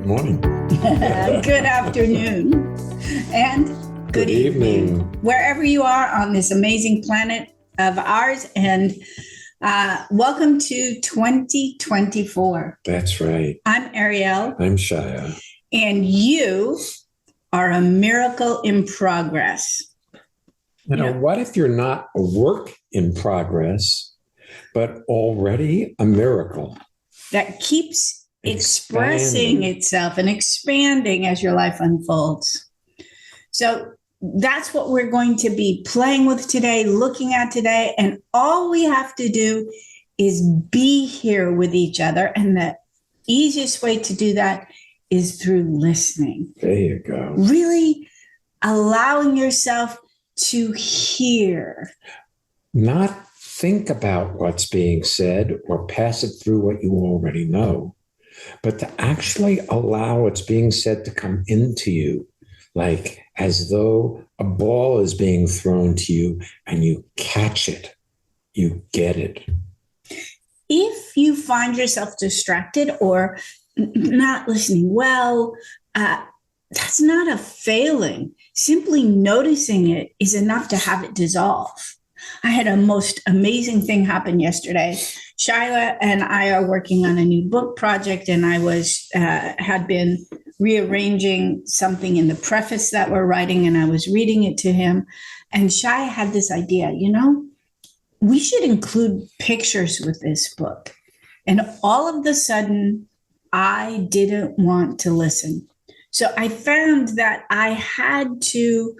morning. Good afternoon. And good evening. Wherever you are on this amazing planet of ours. And welcome to 2024. That's right. I'm Ariel. I'm Shia. And you are a miracle in progress. What if you're not a work in progress, but already a miracle? That keeps expressing itself and expanding as your life unfolds. So that's what we're going to be playing with today, looking at today. And all we have to do is be here with each other. And the easiest way to do that is through listening. There you go. Really allowing yourself to hear. Not think about what's being said or pass it through what you already know, but to actually allow what's being said to come into you, like as though a ball is being thrown to you and you catch it, you get it. If you find yourself distracted or not listening well, that's not a failing. Simply noticing it is enough to have it dissolve. I had a most amazing thing happen yesterday. Shyla and I are working on a new book project, and I had been rearranging something in the preface that we're writing, and I was reading it to him. And Shia had this idea, we should include pictures with this book. And all of a sudden, I didn't want to listen. So I found that I had to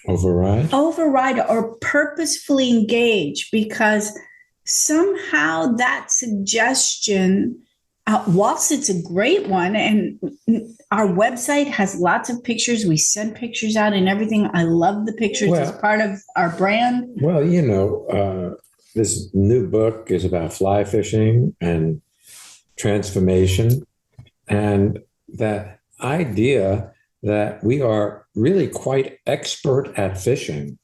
override or purposefully engage, because somehow that suggestion, whilst it's a great one, and our website has lots of pictures, we send pictures out and everything. I love the pictures as part of our brand. Well, this new book is about fly fishing and transformation, and that idea that we are really quite expert at fishing,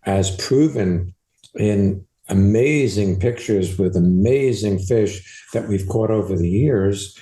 as proven in amazing pictures with amazing fish that we've caught over the years,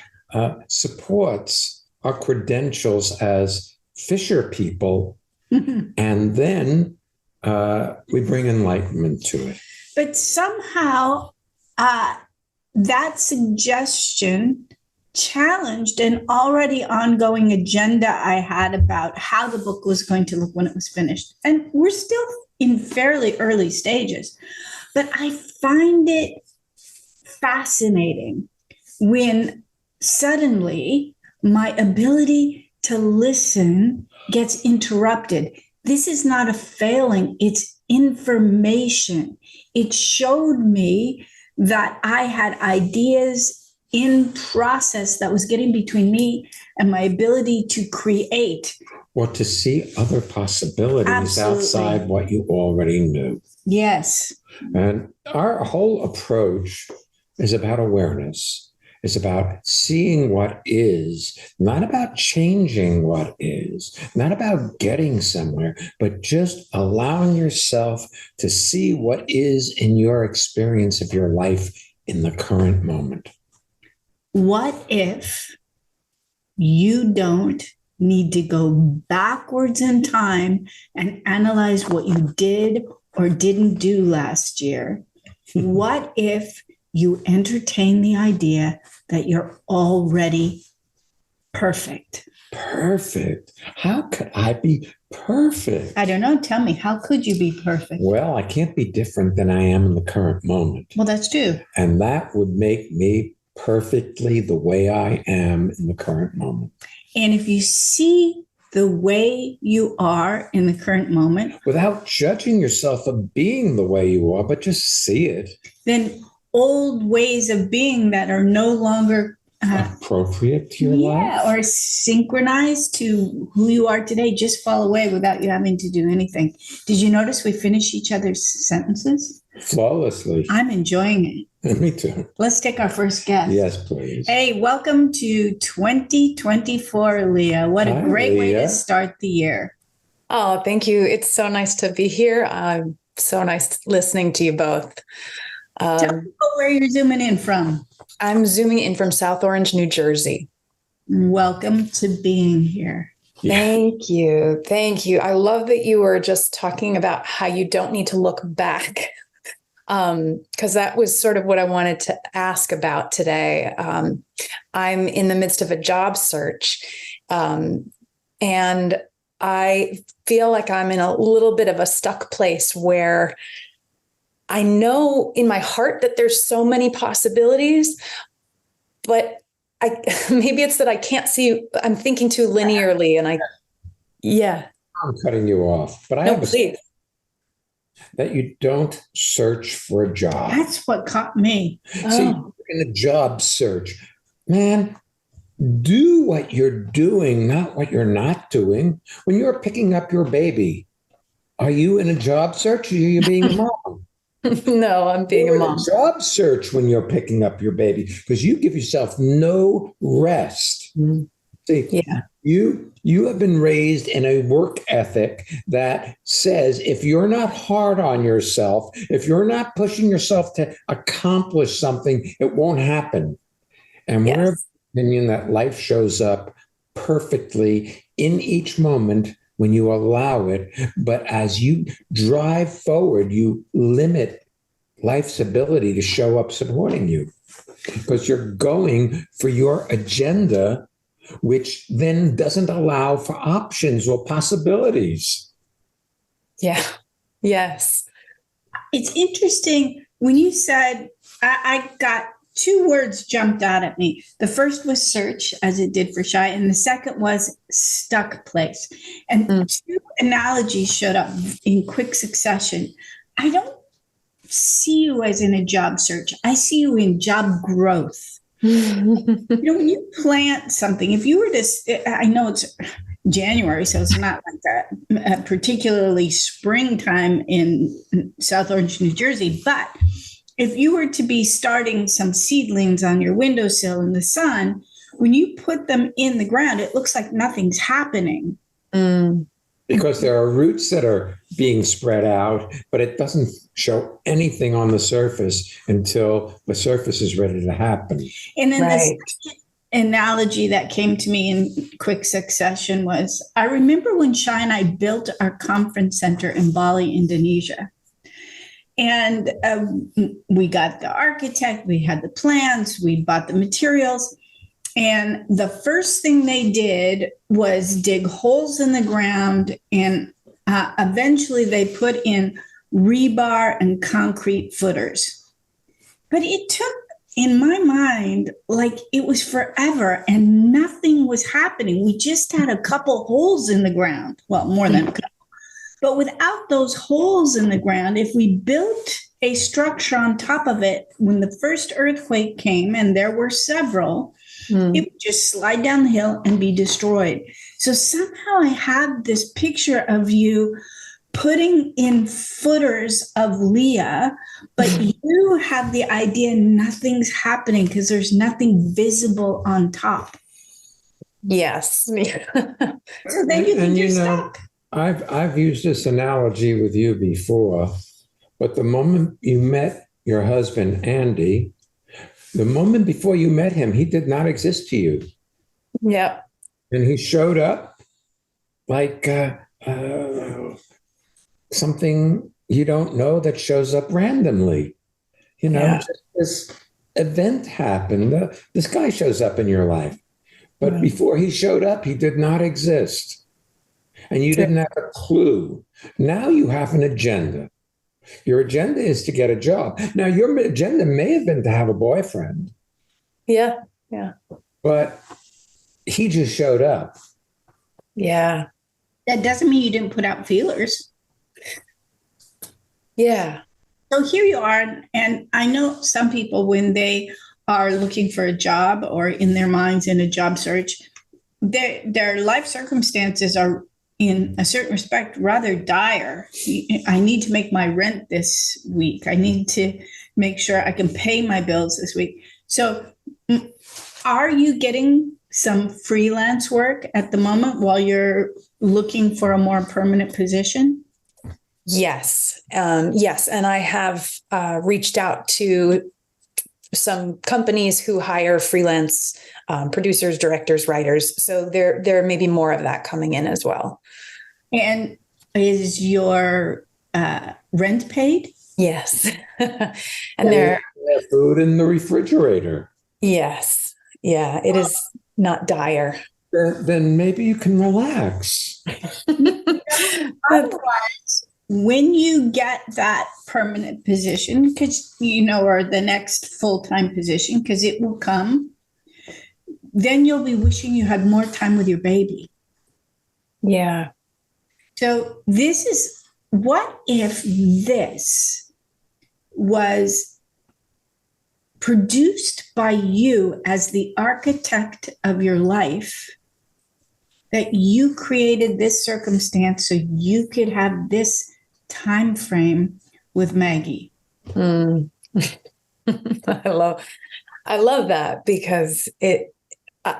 supports our credentials as fisher people. And then we bring enlightenment to it. But somehow that suggestion challenged an already ongoing agenda I had about how the book was going to look when it was finished. And we're still in fairly early stages. But I find it fascinating when suddenly my ability to listen gets interrupted. This is not a failing, it's information. It showed me that I had ideas in process that was getting between me and my ability to create. Or to see other possibilities. Absolutely. Outside what you already knew. Yes. And our whole approach is about awareness. It's about seeing what is, not about changing what is, not about getting somewhere, but just allowing yourself to see what is in your experience of your life in the current moment. What if you don't need to go backwards in time and analyze what you did or didn't do last year? What if you entertain the idea that you're already perfect? Perfect? How could I be perfect? I don't know. Tell me, how could you be perfect? Well, I can't be different than I am in the current moment. Well, that's true. And that would make me perfectly the way I am in the current moment. And if you see the way you are in the current moment, without judging yourself of being the way you are, but just see it, then old ways of being that are no longer appropriate to your life, or synchronized to who you are today, just fall away without you having to do anything. Did you notice we finish each other's sentences flawlessly? I'm enjoying it. Me too. Let's take our first guest. Yes, please. Hey, welcome to 2024, Leah. What a great way to start the year. Oh, thank you. It's so nice to be here. So nice listening to you both. Tell people where you're zooming in from. I'm zooming in from South Orange, New Jersey. Welcome to being here. Yeah. Thank you. Thank you. I love that you were just talking about how you don't need to look back. Because that was sort of what I wanted to ask about today. I'm in the midst of a job search, and I feel like I'm in a little bit of a stuck place where I know in my heart that there's so many possibilities, but maybe it's that I can't see, I'm thinking too linearly yeah. I'm cutting you off, but I No, have a please. that you don't search for a job. That's what caught me. See, Oh, in a job search, man, do what you're doing, not what you're not doing. When you're picking up your baby, are you in a job search or are you being a mom? no, I'm being a You're in mom. a job search when you're picking up your baby because you give yourself no rest. See, Yeah. you have been raised in a work ethic that says if you're not hard on yourself, if you're not pushing yourself to accomplish something, it won't happen. And we're of Yes. the opinion that life shows up perfectly in each moment when you allow it. But as you drive forward, you limit life's ability to show up supporting you because you're going for your agenda, which then doesn't allow for options or possibilities. Yeah. Yes. It's interesting when you said, I got two words jumped out at me. The first was search, as it did for Shy, and the second was stuck place. And two analogies showed up in quick succession. I don't see you as in a job search, I see you in job growth. When you plant something, if you were to, I know it's January, so it's not like that, particularly springtime in South Orange, New Jersey, but if you were to be starting some seedlings on your windowsill in the sun, when you put them in the ground, it looks like nothing's happening. Because there are roots that are being spread out, but it doesn't show anything on the surface until the surface is ready to happen. And then Right. the second analogy that came to me in quick succession was I remember when Shai and I built our conference center in Bali, Indonesia. And we got the architect, we had the plans, we bought the materials. And the first thing they did was dig holes in the ground. And eventually they put in rebar and concrete footers. But it took, in my mind, like it was forever and nothing was happening. We just had a couple holes in the ground. Well, more than a couple. But without those holes in the ground, if we built a structure on top of it, when the first earthquake came, and there were several, it would just slide down the hill and be destroyed. So somehow I have this picture of you putting in footers of Leah, but you have the idea nothing's happening because there's nothing visible on top. Yes. So then you think you're stuck. I've used this analogy with you before, but the moment you met your husband, Andy, the moment before you met him, he did not exist to you. Yep. And he showed up like something you don't know that shows up randomly. Just this event happened. This guy shows up in your life. But before he showed up, he did not exist. And you didn't have a clue. Now you have an agenda. Your agenda is to get a job. Now, your agenda may have been to have a boyfriend. Yeah. Yeah. But he just showed up. Yeah. That doesn't mean you didn't put out feelers. Yeah. So here you are. And I know some people, when they are looking for a job or in their minds in a job search, their life circumstances are, in a certain respect, rather dire. I need to make my rent this week. I need to make sure I can pay my bills this week. So are you getting some freelance work at the moment while you're looking for a more permanent position? Yes. Yes. And I have reached out to some companies who hire freelance producers, directors, writers. So there may be more of that coming in as well. And is your rent paid? Yes. And There food in the refrigerator. yes. Yeah, it is not dire. Then maybe you can relax. Otherwise, when you get that permanent position, because or the next full-time position, because it will come, then you'll be wishing you had more time with your baby. Yeah. So this is, what if this was produced by you as the architect of your life, that you created this circumstance so you could have this time frame with Maggie? Mm. I love that, because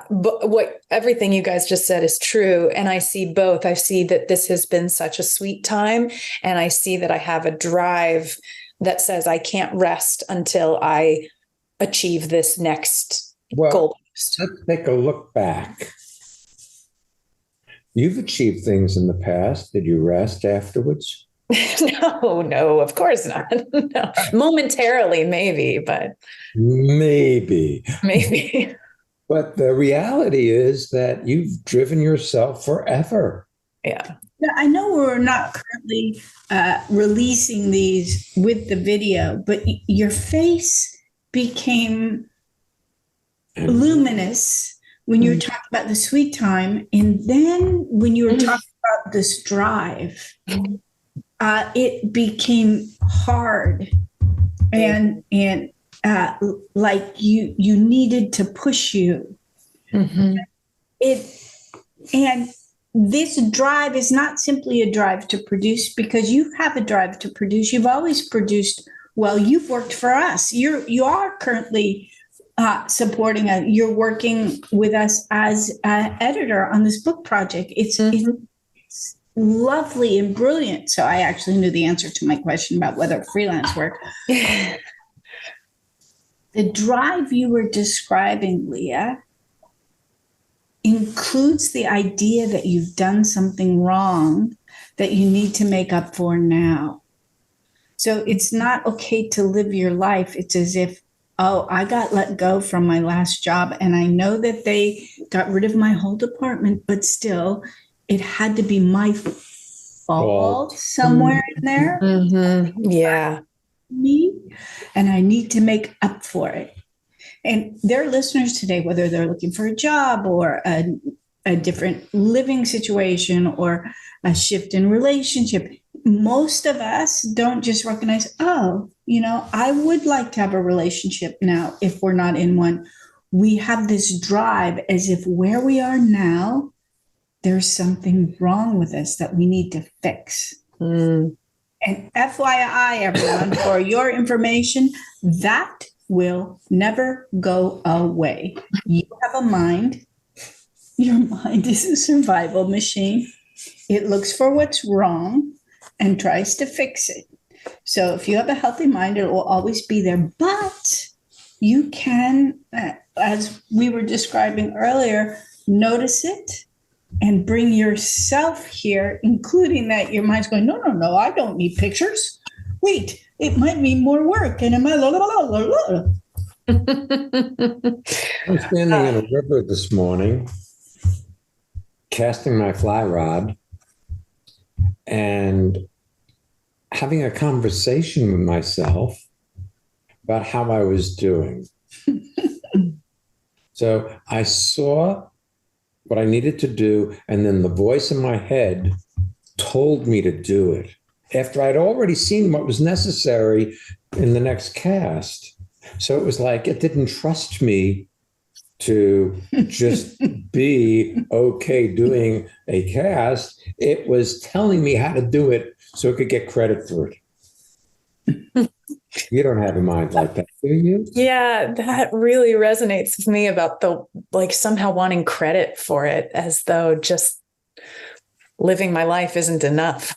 what everything you guys just said is true. And I see both. I see that this has been such a sweet time. And I see that I have a drive that says I can't rest until I achieve this next goal. Let's take a look back. You've achieved things in the past. Did you rest afterwards? No, of course not. No. Momentarily, maybe, but maybe. But the reality is that you've driven yourself forever. Yeah. Now, I know we're not currently releasing these with the video, but your face became luminous when you were talking about the sweet time. And then when you were talking about this drive, it became hard and like you needed to push you. Mm-hmm. And this drive is not simply a drive to produce, because you have a drive to produce. You've always produced well. You've worked for us. You are currently supporting us. You're working with us as an editor on this book project. It's lovely and brilliant. So I actually knew the answer to my question about whether freelance work. The drive you were describing, Leah, includes the idea that you've done something wrong that you need to make up for now. So it's not okay to live your life. It's as if, oh, I got let go from my last job, and I know that they got rid of my whole department, but still, it had to be my fault somewhere in there. Mm-hmm. Yeah. Me, and I need to make up for it. And their listeners today, whether they're looking for a job or a different living situation or a shift in relationship, most of us don't just recognize, oh, I would like to have a relationship now if we're not in one. We have this drive as if where we are now, there's something wrong with us that we need to fix. Mm. And FYI, everyone, for your information, that will never go away. You have a mind. Your mind is a survival machine. It looks for what's wrong and tries to fix it. So if you have a healthy mind, it will always be there. But you can, as we were describing earlier, notice it and bring yourself here, including that your mind's going, no, I don't need pictures. Wait, it might mean more work. And I'm standing in a river this morning, casting my fly rod and having a conversation with myself about how I was doing. So I saw what I needed to do, and then the voice in my head told me to do it after I'd already seen what was necessary in the next cast. So it was like it didn't trust me to just be okay doing a cast. It was telling me how to do it so it could get credit for it. You don't have a mind like that, do you? Yeah, that really resonates with me about somehow wanting credit for it, as though just living my life isn't enough.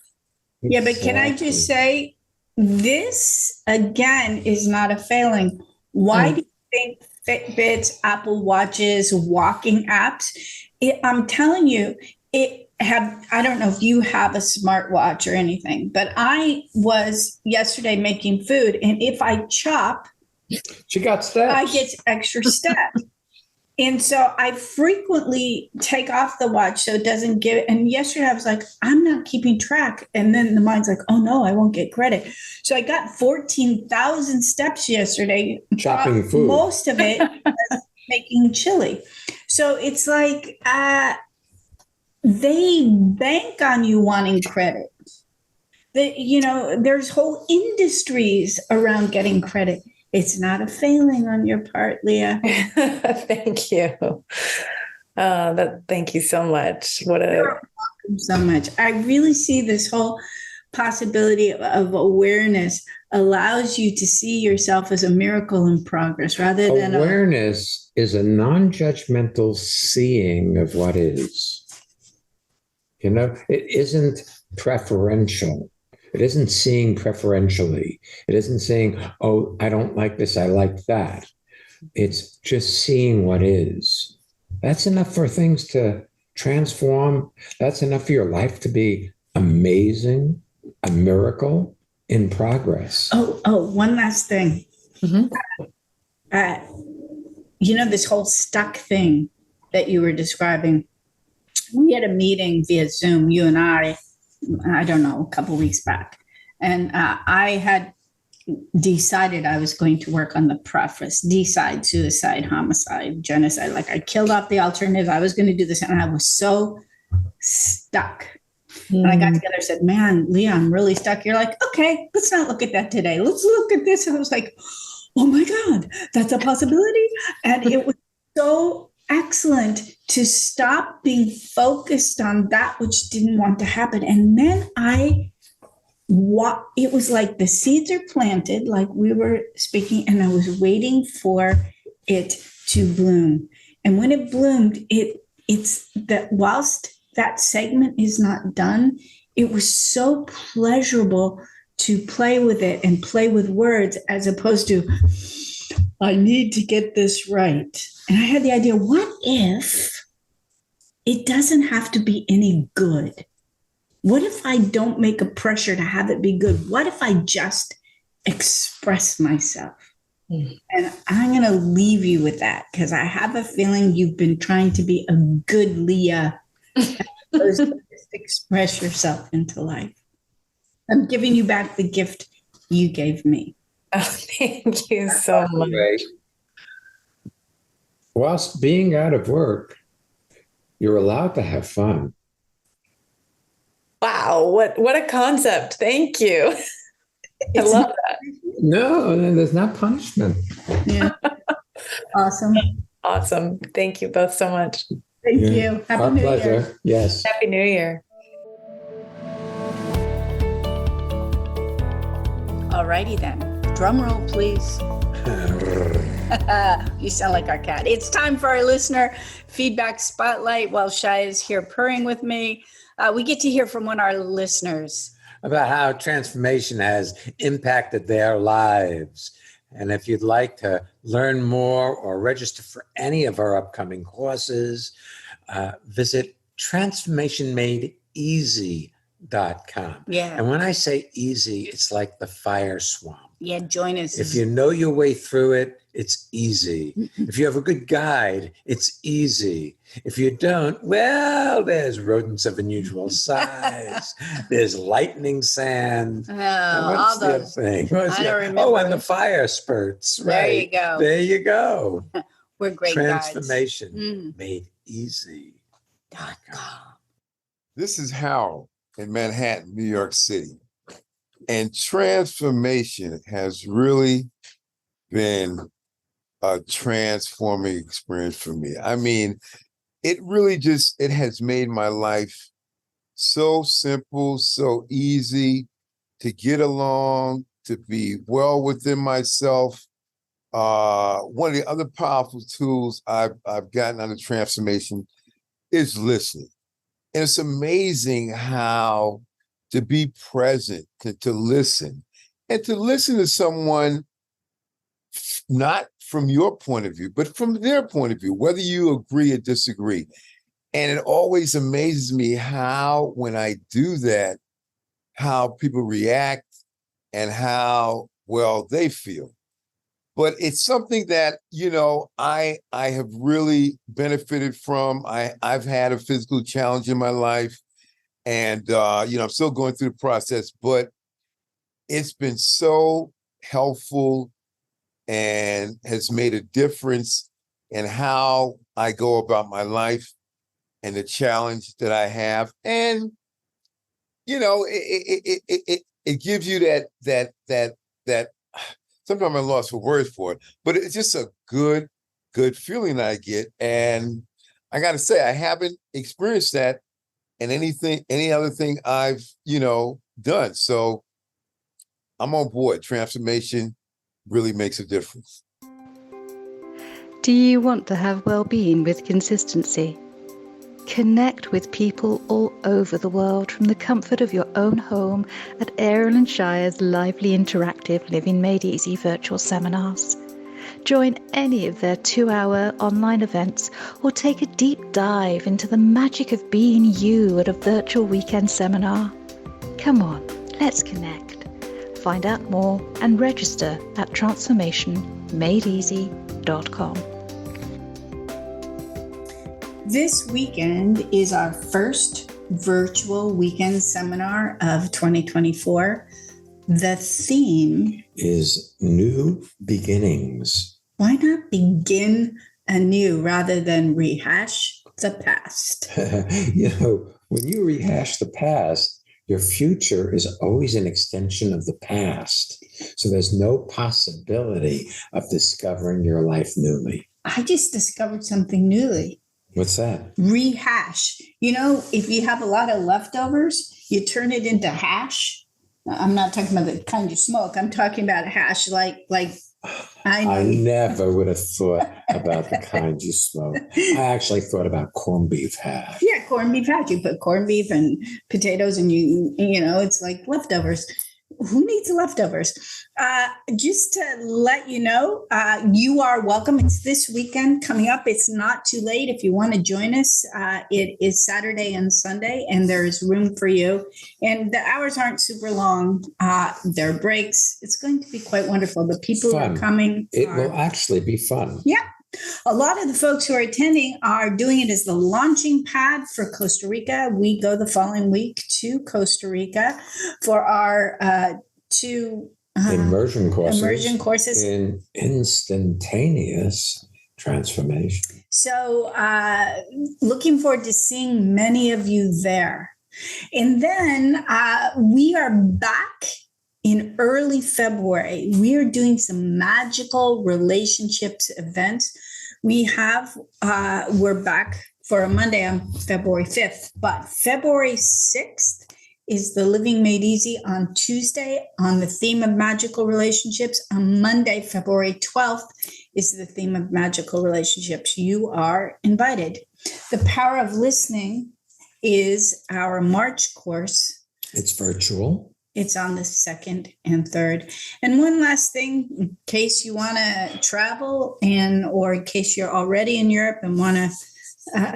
Yeah, but can I just say, this again is not a failing. Why do you think Fitbits, Apple Watches, walking apps? I'm telling you, I don't know if you have a smartwatch or anything, but I was yesterday making food, and if I chop, She got steps. I get extra steps. And so I frequently take off the watch so it doesn't give. And yesterday I was like, I'm not keeping track. And then the mind's like, oh no, I won't get credit. So I got 14,000 steps yesterday. Chopping food. Most of it was making chili. So it's like they bank on you wanting credit. There's whole industries around getting credit. It's not a failing on your part, Leah. Thank you. Thank you so much. You're welcome so much. I really see this whole possibility of awareness allows you to see yourself as a miracle in progress rather than awareness is a non-judgmental seeing of what is. It isn't preferential. It isn't seeing preferentially. It isn't saying, oh, I don't like this, I like that. It's just seeing what is. That's enough for things to transform. That's enough for your life to be amazing, a miracle in progress. Oh, one last thing. Mm-hmm. This whole stuck thing that you were describing. We had a meeting via Zoom, you and I don't know, a couple of weeks back. And I had decided I was going to work on the preface, decide, suicide, homicide, genocide. Like I killed off the alternative. I was going to do this. And I was so stuck. And I got together and said, man, Leah, I'm really stuck. You're like, okay, let's not look at that today. Let's look at this. And I was like, oh my God, that's a possibility. And it was so excellent to stop being focused on that which didn't want to happen. And then it was like the seeds are planted, like we were speaking, and I was waiting for it to bloom. And when it bloomed, it's that whilst that segment is not done, it was so pleasurable to play with it and play with words as opposed to, I need to get this right. And I had the idea, what if it doesn't have to be any good? What if I don't make a pressure to have it be good? What if I just express myself? And I'm going to leave you with that because I have a feeling you've been trying to be a good Leah as opposed to just express yourself into life. I'm giving you back the gift you gave me. Oh, thank you so much. Whilst being out of work, you're allowed to have fun. Wow, what a concept. Thank you. I love that. No, there's not punishment. Yeah. Awesome. Awesome. Thank you both so much. Thank you. Happy Our New pleasure. Year. Yes. Happy New Year. All righty then. Drum roll, please. You sound like our cat. It's time for our listener feedback spotlight while Shai is here purring with me. We get to hear from one of our listeners about how transformation has impacted their lives. And if you'd like to learn more or register for any of our upcoming courses, visit transformationmadeeasy.com. Yeah. And when I say easy, it's like the fire swamp. Yeah, join us. If you know your way through it, it's easy. If you have a good guide, it's easy. If you don't, well, there's rodents of unusual size. There's lightning sand. Oh, What's all the those. thing? I don't remember. Oh, and the fire spurts. There Right. you go. There you go. We're great Transformation made easy. This is Harold in Manhattan, New York City. And transformation has really been a transforming experience for me. I mean, it has made my life so simple, so easy to get along, to be well within myself. One of the other powerful tools I've gotten out of transformation is listening. And it's amazing how to be present, to listen, and to listen to someone not from your point of view, but from their point of view, whether you agree or disagree. And it always amazes me how, when I do that, how people react and how well they feel. But it's something that, I have really benefited from. I've had a physical challenge in my life, and I'm still going through the process, but it's been so helpful and has made a difference in how I go about my life and the challenge that I have. And it gives you that sometimes I'm lost for words for it, but it's just a good feeling that I get. And I got to say, I haven't experienced that in any other thing I've, done. So I'm on board. Transformation really makes a difference. Do you want to have well-being with consistency? Connect with people all over the world from the comfort of your own home at Ariel and Shire's lively interactive Living Made Easy virtual seminars. Join any of their 2-hour online events or take a deep dive into the magic of being you at a virtual weekend seminar. Come on, let's connect. Find out more and register at transformationmadeeasy.com. This weekend is our first virtual weekend seminar of 2024. The theme is new beginnings. Why not begin anew rather than rehash the past? When you rehash the past, your future is always an extension of the past. So there's no possibility of discovering your life newly. I just discovered something newly. What's that? Rehash. If you have a lot of leftovers, you turn it into hash. I'm not talking about the kind you smoke. I'm talking about hash like I never would have thought about the kind you smoke. I actually thought about corned beef hash. Yeah, corned beef hash. You put corned beef and potatoes and it's like leftovers. Who needs leftovers? Just to let you know, you are welcome. It's this weekend coming up. It's not too late if you want to join us. It is Saturday and Sunday, and there is room for you. And the hours aren't super long. There are breaks. It's going to be quite wonderful. The people who are coming. It will actually be fun. Yeah. A lot of the folks who are attending are doing it as the launching pad for Costa Rica. We go the following week to Costa Rica for our two immersion courses in instantaneous transformation. So looking forward to seeing many of you there. And then we are back in early February. We are doing some magical relationships events. We're back for a Monday on February 5th, but February 6th is the Living Made Easy on Tuesday on the theme of magical relationships. On Monday, February 12th is the theme of magical relationships. You are invited. The Power of Listening is our March course. It's virtual. It's on the 2nd and 3rd. And one last thing, in case you want to travel or in case you're already in Europe and want to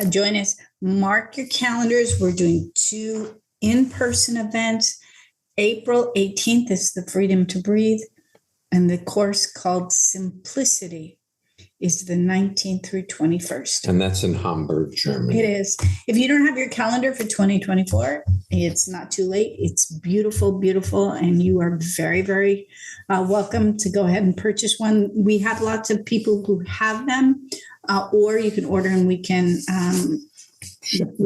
join us, mark your calendars. We're doing 2 in-person events. April 18th is the Freedom to Breathe. And the course called Simplicity is the 19th through 21st. And that's in Hamburg, Germany. It is. If you don't have your calendar for 2024, it's not too late. It's beautiful, beautiful. And you are very, very welcome to go ahead and purchase one. We have lots of people who have them, or you can order and we can ship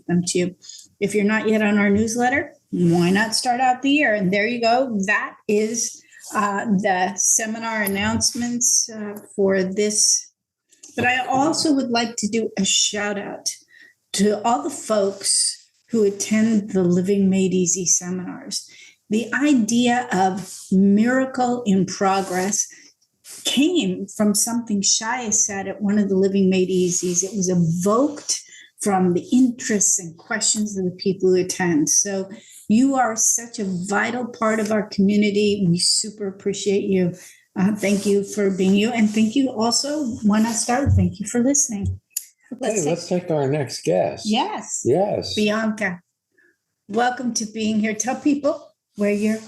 them to you. If you're not yet on our newsletter, why not start out the year? And there you go. That is the seminar announcements for this. But I also would like to do a shout out to all the folks who attend the Living Made Easy seminars. The idea of miracle in progress came from something Shia said at one of the Living Made Easies. It was evoked from the interests and questions of the people who attend. So you are such a vital part of our community. We super appreciate you Thank you for being you. And thank you also, when I started, thank you for listening. Let's take our next guest. Yes. Yes. Bianca, welcome to being here. Tell people where you're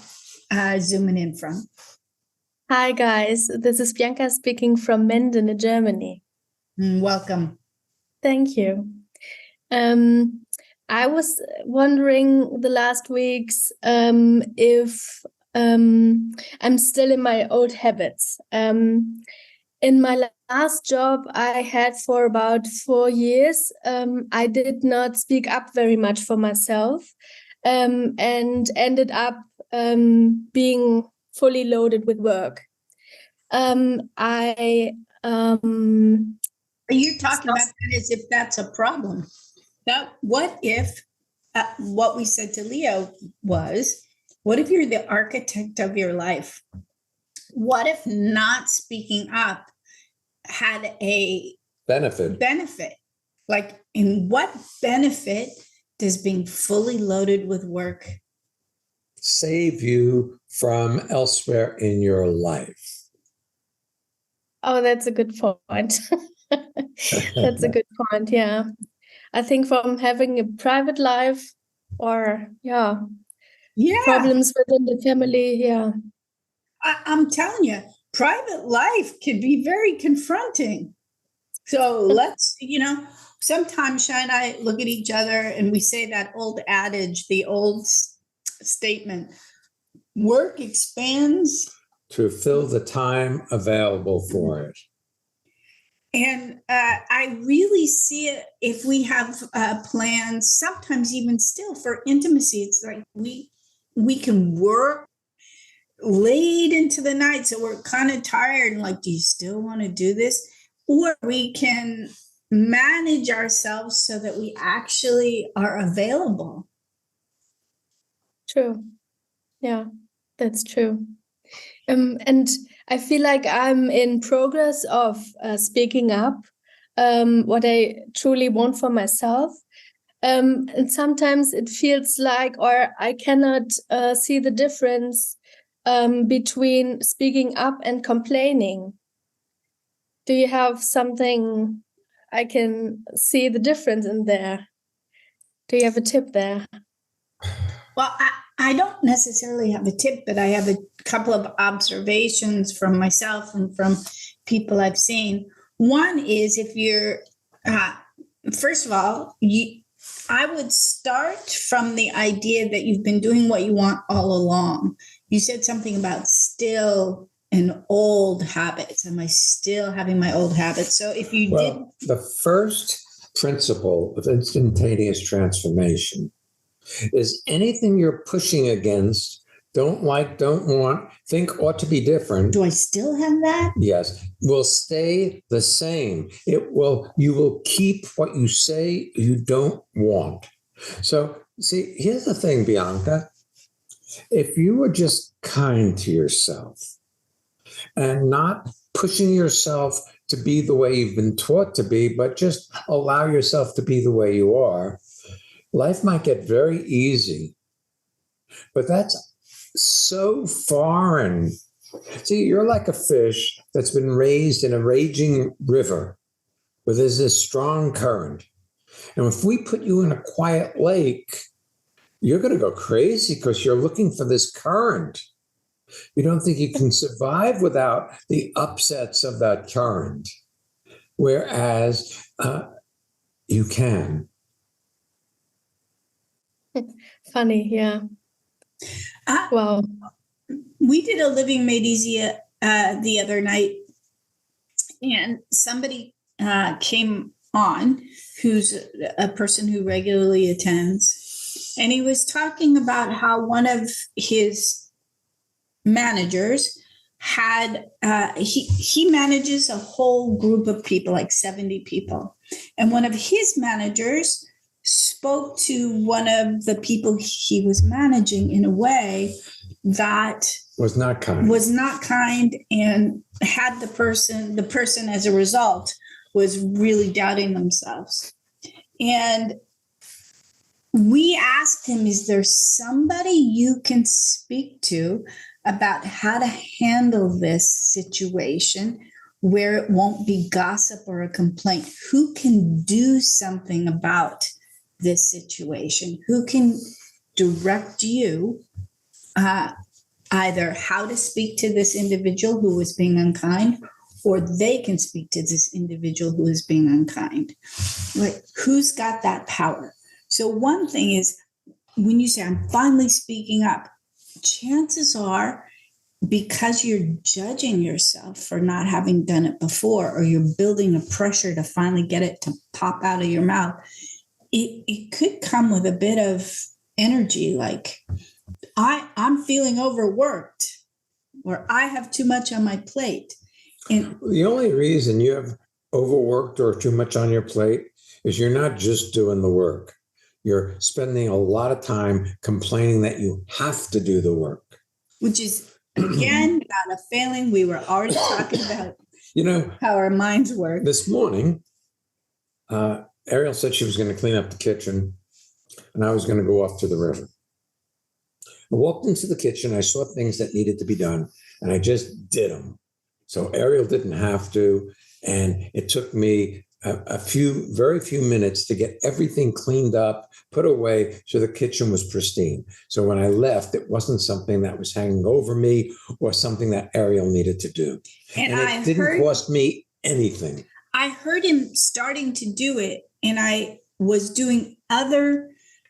zooming in from. Hi guys, this is Bianca speaking from Menden, Germany. Welcome. Thank you. I was wondering the last weeks if I'm still in my old habits. In my last job I had for about 4 years, I did not speak up very much for myself, and ended up being fully loaded with work. Are you talking about that as if that's a problem? That what if what we said to Leo was, what if you're the architect of your life? What if not speaking up had a benefit? Like, in what benefit does being fully loaded with work save you from elsewhere in your life? Oh, that's a good point. That's a good point. Yeah. I think from having a private life or problems within the family. Yeah. I'm telling you, private life can be very confronting. So let's, sometimes Shay and I look at each other and we say that old adage, the old statement, work expands to fill the time available for it. And I really see it if we have plans, sometimes even still for intimacy. It's like we can work late into the night, so we're kind of tired and like, do you still want to do this? Or we can manage ourselves so that we actually are available. True. Yeah, that's true. And I feel like I'm in progress of speaking up what I truly want for myself. And sometimes it feels like, or I cannot see the difference between speaking up and complaining. Do you have something I can see the difference in there? Do you have a tip there? Well, I don't necessarily have a tip, but I have a couple of observations from myself and from people I've seen. One is, if you're, first of all, I would start from the idea that you've been doing what you want all along. You said something about still and old habits. Am I still having my old habits? So if you did. The first principle of instantaneous transformation is anything you're pushing against, don't like, don't want, think ought to be different. Do I still have that? Yes, will stay the same. You will keep what you say you don't want. So see, here's the thing, Bianca. If you were just kind to yourself and not pushing yourself to be the way you've been taught to be, but just allow yourself to be the way you are, life might get very easy. But that's so foreign. See, you're like a fish that's been raised in a raging river where there's this strong current. And if we put you in a quiet lake, you're going to go crazy because you're looking for this current. You don't think you can survive without the upsets of that current, whereas you can. Funny, yeah. Wow. We did a Living Made Easy the other night, and somebody came on who's a person who regularly attends, and he was talking about how one of his managers had he manages a whole group of people, like 70 people, and one of his managers spoke to one of the people he was managing in a way that was not kind and had the person as a result was really doubting themselves. And we asked him, is there somebody you can speak to about how to handle this situation where it won't be gossip or a complaint. Who can do something about this situation? Who can direct you either how to speak to this individual who is being unkind, or they can speak to this individual who is being unkind? Like, who's got that power? So one thing is, when you say, I'm finally speaking up, chances are, because you're judging yourself for not having done it before, or you're building a pressure to finally get it to pop out of your mouth, it could come with a bit of energy, like, I'm feeling overworked, or I have too much on my plate. And The only reason you have overworked or too much on your plate is you're not just doing the work. You're spending a lot of time complaining that you have to do the work. which is, again, not a failing. We were already talking about You know, how our minds work. this morning, Ariel said she was going to clean up the kitchen and I was going to go off to the river. I walked into the kitchen, I saw things that needed to be done, and I just did them. So Ariel didn't have to, and it took me very few minutes to get everything cleaned up, put away, so the kitchen was pristine. So when I left, it wasn't something that was hanging over me or something that Ariel needed to do. And it I didn't heard, cost me anything. I heard him starting to do it, and I was doing other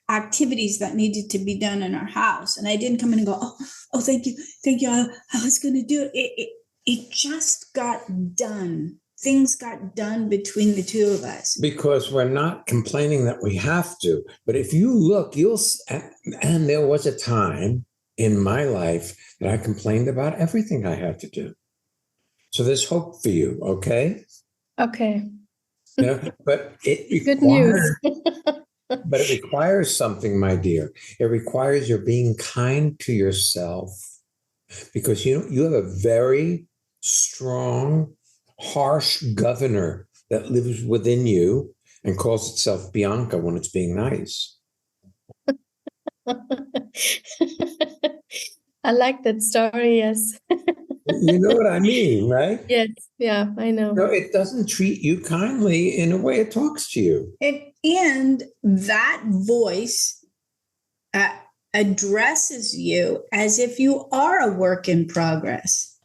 activities that needed to be done in our house. And I didn't come in and go, oh, thank you. I was going to do it. It just got done. Things got done between the two of us. Because we're not complaining that we have to. But if you look, and there was a time in my life that I complained about everything I had to do. So there's hope for you, okay? Okay. You know, but it Good news. but it requires something, my dear. It requires your being kind to yourself, because you have a very strong, harsh governor that lives within you and calls itself Bianca when it's being nice. I like that story. Yes. You know what I mean, right? Yes. Yeah, I know. No, it doesn't treat you kindly in a way it talks to you. And that voice addresses you as if you are a work in progress.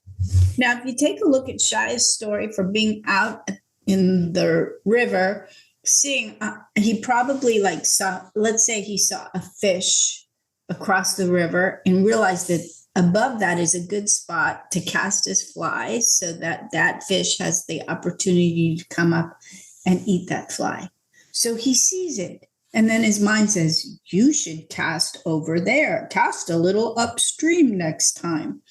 Now, if you take a look at Shia's story for being out in the river, seeing, he probably let's say he saw a fish across the river and realized that above that is a good spot to cast his fly so that that fish has the opportunity to come up and eat that fly. So he sees it. And then his mind says, you should cast over there, cast a little upstream next time.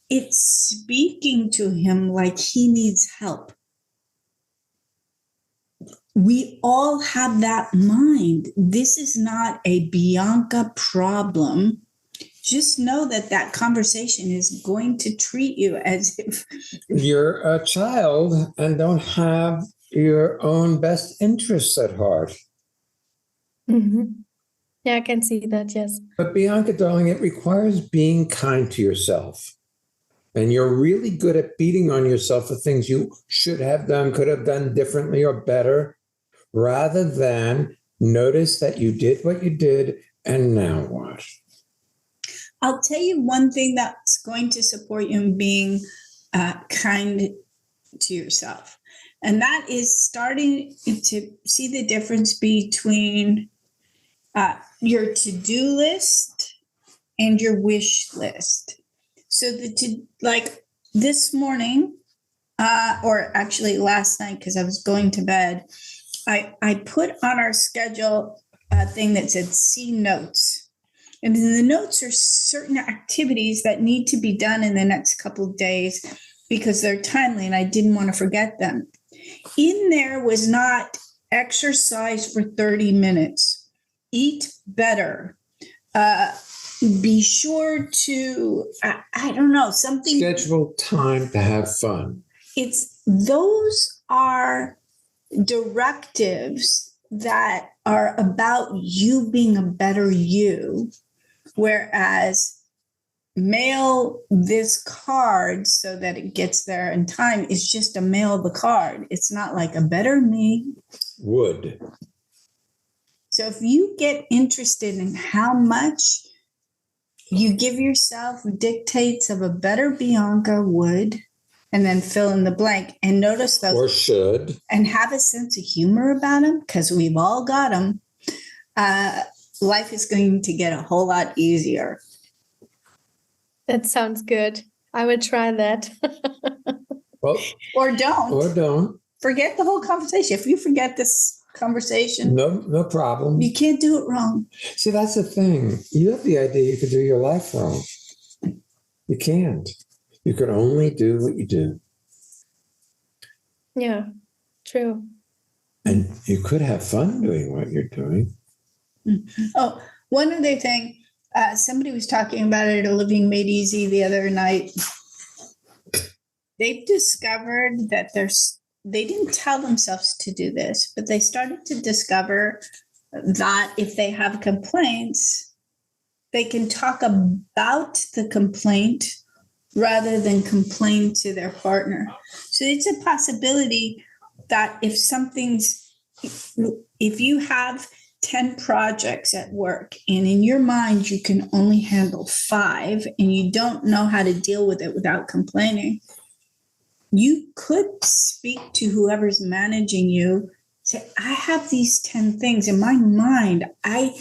It's speaking to him like he needs help. We all have that mind. This is not a Bianca problem. Just know that that conversation is going to treat you as if you're a child and don't have your own best interests at heart. Mm-hmm. Yeah, I can see that. Yes. But Bianca, darling, it requires being kind to yourself. And you're really good at beating on yourself for things you should have done, could have done differently or better, rather than notice that you did what you did and now what? I'll tell you one thing that's going to support you in being kind to yourself. And that is starting to see the difference between your to-do list and your wish list. So like this morning, or actually last night, because I was going to bed, I put on our schedule a thing that said see notes. And in the notes are certain activities that need to be done in the next couple of days because they're timely and I didn't want to forget them. In there was not exercise for 30 minutes, eat better, be sure to, I don't know, something. Schedule time to have fun. Those are directives that are about you being a better you. Whereas mail this card so that it gets there in time is just to mail the card. It's not like a better me. Would. So if you get interested in how much you give yourself dictates of a better Bianca would, and then fill in the blank and notice those Or should. and have a sense of humor about them, because we've all got them, life is going to get a whole lot easier. That sounds good. I will try that. Well, Or don't. or don't. Forget the whole conversation. If you forget this conversation, No problem. you can't do it wrong. See, that's the thing. You have the idea you could do your life wrong. You can't. You can only do what you do. Yeah, true. And you could have fun doing what you're doing. Oh, one other thing. Somebody was talking about it at Living Made Easy the other night. They've discovered that they didn't tell themselves to do this, but they started to discover that if they have complaints, they can talk about the complaint rather than complain to their partner. So it's a possibility that if you have 10 projects at work and in your mind you can only handle 5 and you don't know how to deal with it without complaining, you could speak to whoever's managing you. Say, I have these 10 things in my mind. I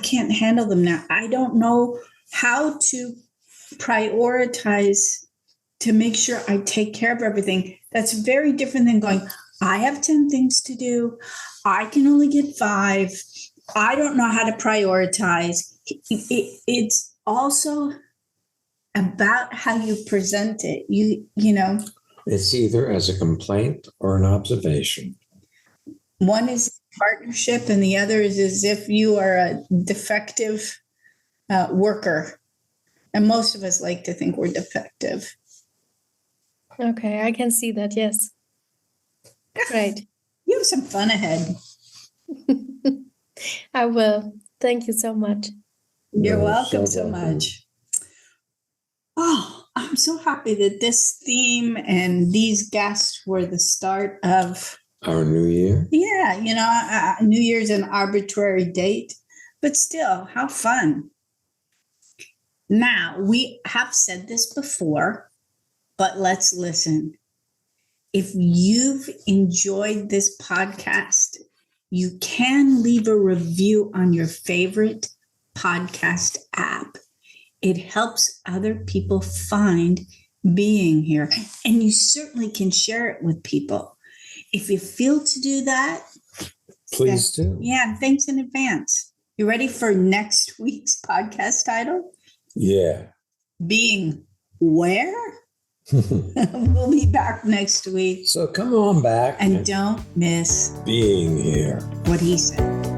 can't handle them now. I don't know how to prioritize to make sure I take care of everything. That's very different than going, I have 10 things to do. I can only get 5. I don't know how to prioritize. It's also about how you present it. You know, It's either as a complaint or an observation. one is partnership and the other is as if you are a defective worker. And most of us like to think we're defective. Okay, I can see that. Yes. Great. You have some fun ahead. I will. Thank you so much. You're You're welcome so so welcome. much. Oh, I'm so happy that this theme and these guests were the start of, Our new year. yeah, New Year's an arbitrary date, but still, how fun. Now, we have said this before, but let's listen. If you've enjoyed this podcast, you can leave a review on your favorite podcast app. It helps other people find being here, and you certainly can share it with people. If you feel to do that, Please do. yeah, thanks in advance. You ready for next week's podcast title? Yeah. Being where? We'll be back next week. So come on back And don't miss being here. what he said.